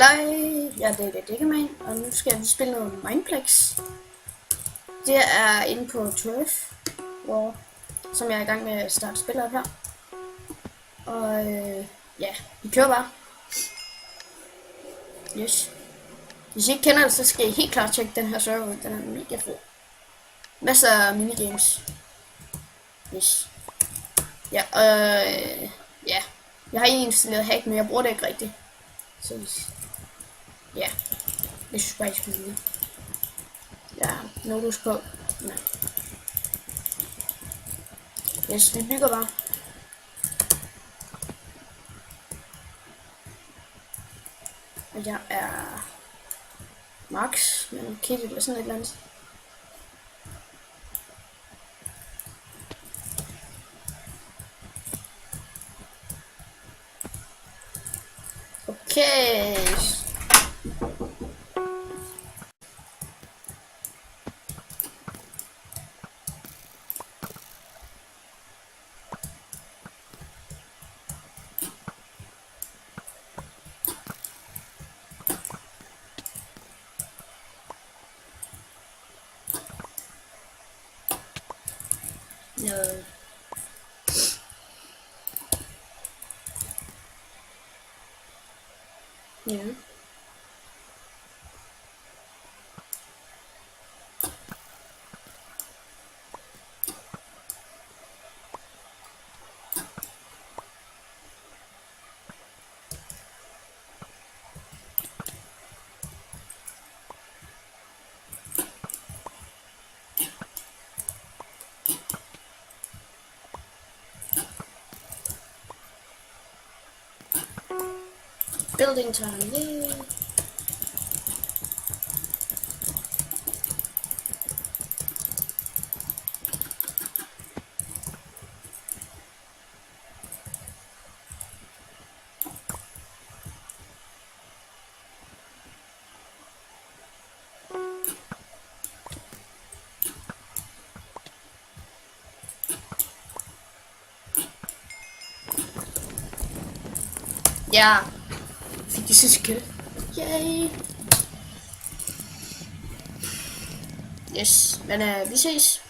Hej, jeg er Dækkerman, og nu skal vi spille noget Mineplex. Det er inde på Turf, som jeg er i gang med at starte spillet her. Og ja, vi kører bare. Yes. Hvis I ikke kender det, så skal I helt klart tjekke den her server ud. Den er mega fed. Masser af minigames. Yes. Ja, ja. Jeg har egentlig installeret hack, men jeg bruger det ikke rigtigt. Så ja, jeg synes bare, jeg skulle vide. Ja, Nodus på. Nej. Yes, vi bygger bare. Og jeg er Max, men Kitty eller sådan et eller andet. Okay. No. Ja. Building time, yay! Ja, fik de sidste kill. Yay! Yes, men vi ses.